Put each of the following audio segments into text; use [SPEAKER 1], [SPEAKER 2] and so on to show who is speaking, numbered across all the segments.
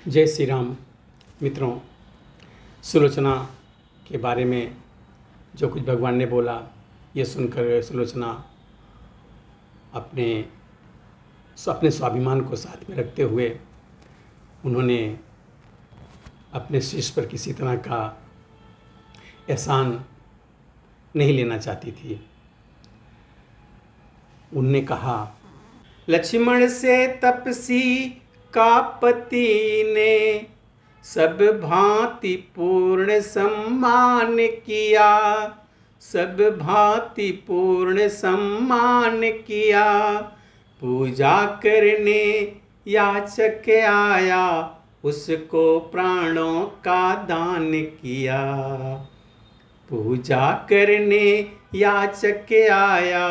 [SPEAKER 1] जय श्री राम। मित्रों, सुलोचना के बारे में जो कुछ भगवान ने बोला, ये सुनकर सुलोचना अपने स्वाभिमान को साथ में रखते हुए उन्होंने अपने शिष्य पर किसी तरह का एहसान नहीं लेना चाहती थी। उनने कहा, लक्ष्मण से तपसी का पति ने सब भांति पूर्ण सम्मान किया, सब भांति पूर्ण सम्मान किया। पूजा करने याचक आया, उसको प्राणों का दान किया। पूजा करने याचक आया,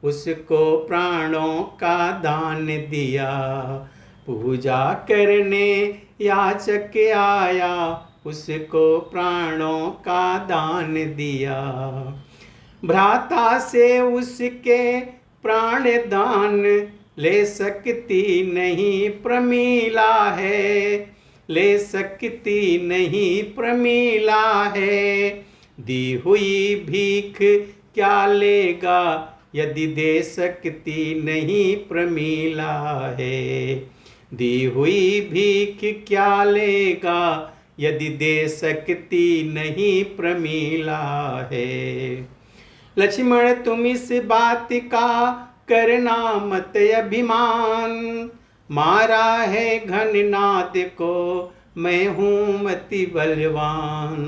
[SPEAKER 1] उसको प्राणों का दान दिया। पूजा करने याचक आया, उसको प्राणों का दान दिया। भ्राता से उसके प्राण दान ले सकती नहीं प्रमीला है, ले सकती नहीं प्रमीला है। दी हुई भीख क्या लेगा, यदि दे सकती नहीं प्रमीला है। दी हुई भीख क्या लेगा, यदि दे सकती नहीं प्रमीला है। लक्ष्मण तुम इस बात का करना मत अभिमान, मारा है घननाद को मैं हूँ मति बलवान।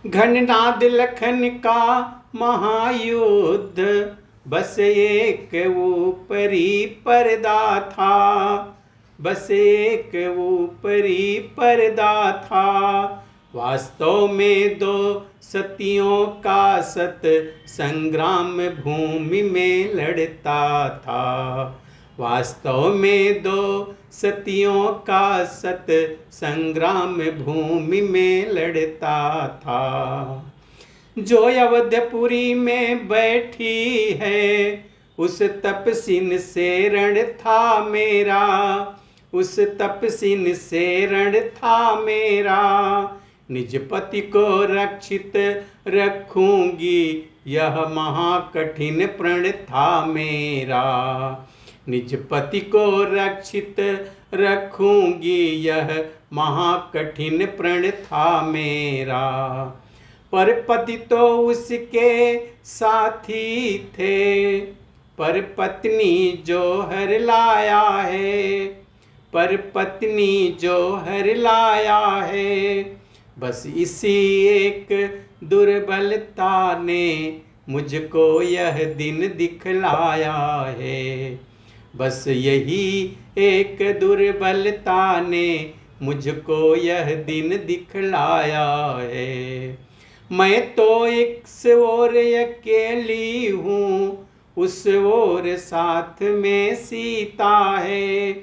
[SPEAKER 1] घननाद लखन का महायुद्ध, बस एक ऊपरी पर्दा था, बस एक ऊपरी पर्दा था। वास्तव में दो सतियों का सत संग्राम भूमि में लड़ता था। वास्तव में दो सतियों का सत संग्राम भूमि में लड़ता था। जो अवधपुरी में बैठी है, उस तपसिन से रण था मेरा, उस तपसिन से रण था मेरा। निज पति को रक्षित रखूंगी, यह महाकठिन प्रण था मेरा। निज पति को रक्षित रखूंगी, यह महाकठिन प्रण था मेरा। पर पति तो उसके साथी थे, पर पत्नी जो हर लाया है, पर पत्नी जो हर लाया है। बस इसी एक दुर्बलता ने मुझको यह दिन दिखलाया है। बस यही एक दुर्बलता ने मुझको यह दिन दिखलाया है। मैं तो एक ओर अकेली हूँ, उस ओर साथ में सीता है,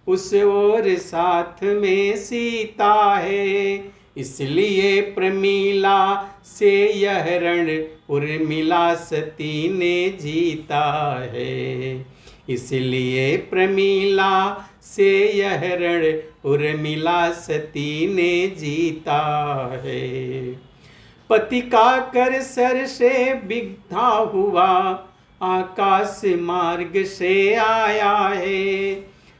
[SPEAKER 1] उस ओर साथ में सीता है। इसलिए प्रमीला से यह रण उर्मिला सती ने जीता है। इसलिए प्रमीला से यह रण उर्मिला सती ने जीता है। पति का कर सर से बिगधा हुआ, आकाश मार्ग से आया है,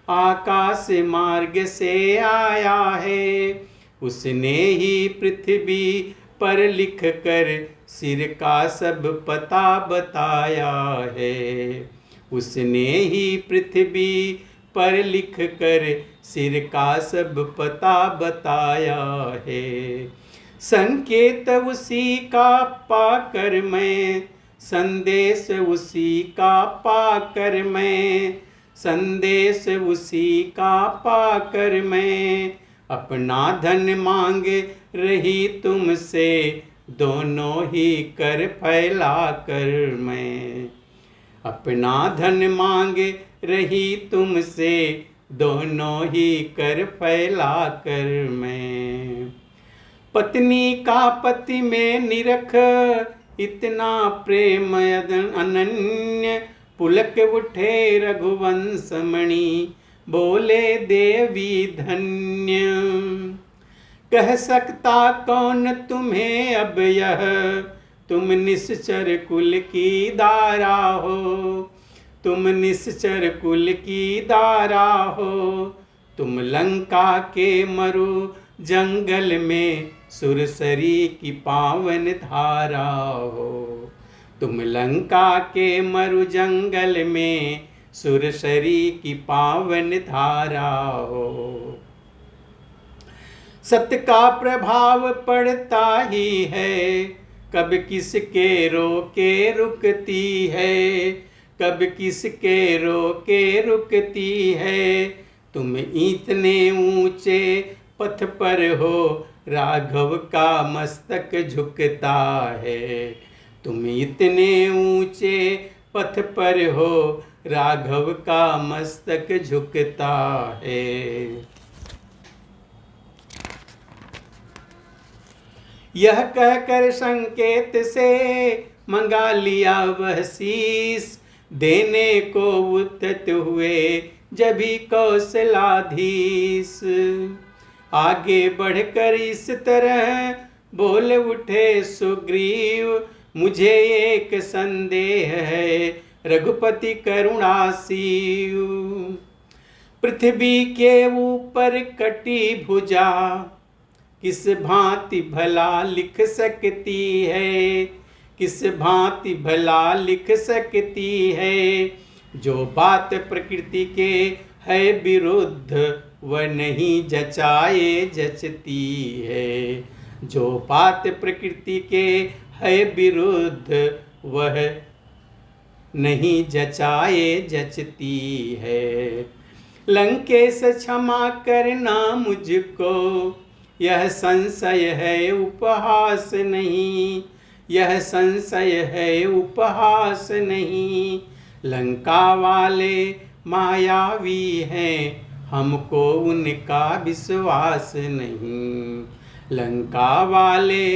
[SPEAKER 1] आकाश मार्ग से आया है। उसने ही पृथ्वी पर लिख कर सिर का सब पता बताया है। उसने ही पृथ्वी पर लिख कर सिर का सब पता बताया है। संकेत उसी का पाकर मैं, संदेश उसी का पाकर मैं, संदेश उसी का पाकर मैं। अपना धन मांग रही तुमसे, दोनों ही कर फैला कर मैं। अपना धन मांग रही तुमसे, दोनों ही कर फैला कर मैं। पत्नी का पति में निरख इतना प्रेम अनन्य, पुलक उठे रघुवंश मणि, बोले देवी धन्य। कह सकता कौन तुम्हें अब यह, तुम निश्चर कुल की दारा हो, तुम निश्चर कुल की दारा हो। तुम लंका के मरु जंगल में सुरसरी की पावन धारा हो, तुम लंका के मरु जंगल में सुरसरी की पावन धारा हो। सत्य का प्रभाव पड़ता ही है, कब किसके रोके रुकती है, कब किसके रोके रुकती है। तुम इतने ऊंचे पथ पर हो, राघव का मस्तक झुकता है। तुम इतने ऊंचे पथ पर हो, राघव का मस्तक झुकता है। यह कहकर संकेत से मंगा लिया वह शीस, देने को उद्यत हुए जभी कौशलाधीश। आगे बढ़कर इस तरह बोल उठे सुग्रीव, मुझे एक संदेह है रघुपति करुणासीव। पृथ्वी के ऊपर कटी भुजा, किस भांति भला लिख सकती है, किस भांति भला लिख सकती है। जो बात प्रकृति के है विरुद्ध, वह नहीं जचाए जचती है। जो बात प्रकृति के है विरुद्ध, वह नहीं जचाए जचती है। लंकेश क्षमा करना मुझको, यह संशय है उपहास नहीं, यह संशय है उपहास नहीं। लंका वाले मायावी हैं, हमको उनका विश्वास नहीं। लंका वाले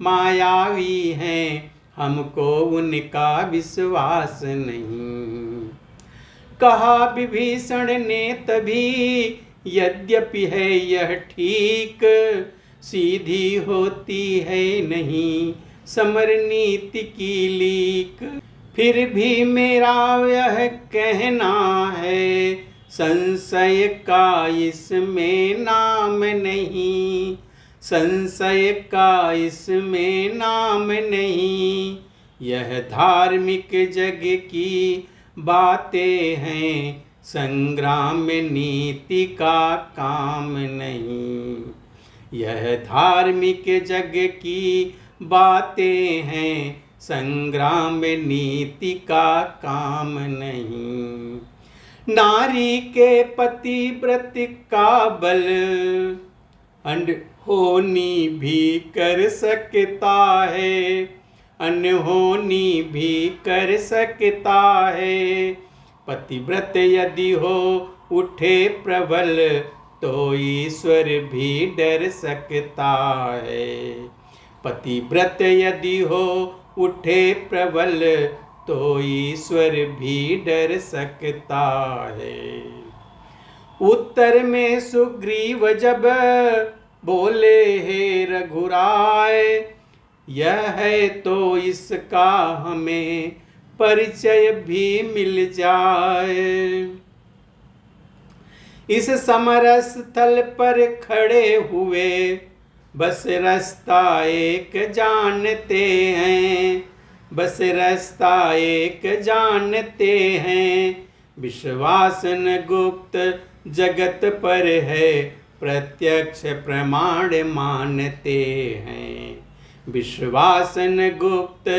[SPEAKER 1] मायावी हैं, हमको उनका विश्वास नहीं। कहा विभीषण ने तभी, यद्यपि है यह ठीक, सीधी होती है नहीं समर नीति की लीक। फिर भी मेरा यह कहना है, संशय का इसमें नाम नहीं, संशय का इसमें नाम नहीं। यह धार्मिक जग की बातें हैं, संग्राम में नीति का काम नहीं। यह धार्मिक जग की बातें हैं, संग्राम में नीति का काम नहीं। नारी के पतिव्रत का बल, अनहोनी भी कर सकता है, अनहोनी भी कर सकता है। पतिव्रत यदि हो उठे प्रबल, तो ईश्वर भी डर सकता है। पतिव्रत यदि हो उठे प्रबल, तो ईश्वर भी डर सकता है। उत्तर में सुग्रीव जब बोले, हे रघुराय, यह है तो इसका हमें परिचय भी मिल जाए। इस समर स्थल पर खड़े हुए, बस रास्ता एक जानते हैं, बस रास्ता एक जानते हैं। विश्वासन गुप्त जगत पर है, प्रत्यक्ष प्रमाण मानते हैं। विश्वासन गुप्त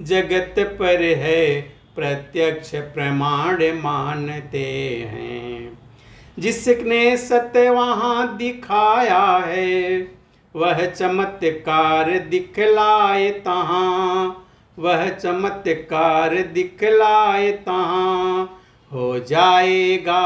[SPEAKER 1] जगत पर है, प्रत्यक्ष प्रमाण मानते हैं। जिसने सत्य वहाँ दिखाया है, वह चमत्कार दिखलाए तहाँ, वह चमत्कार दिखलाए तहाँ। हो जाएगा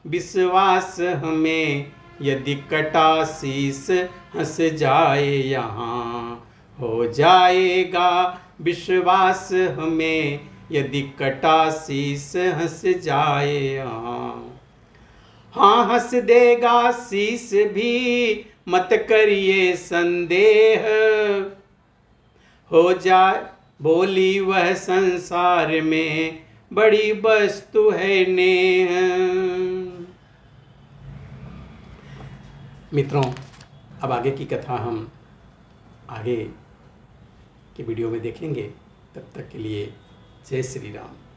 [SPEAKER 1] विश्वास हमें, यदि कटा शीस हंस जाए यहाँ। हो जाएगा विश्वास हमें, यदि कटा शीस हंस जाए यहाँ। हाँ हंस देगा शीश भी, मत करिए संदेह, हो जाए बोली वह संसार में बड़ी वस्तु है नेह। मित्रों, अब आगे की कथा हम आगे की वीडियो में देखेंगे। तब तक के लिए जय श्री राम।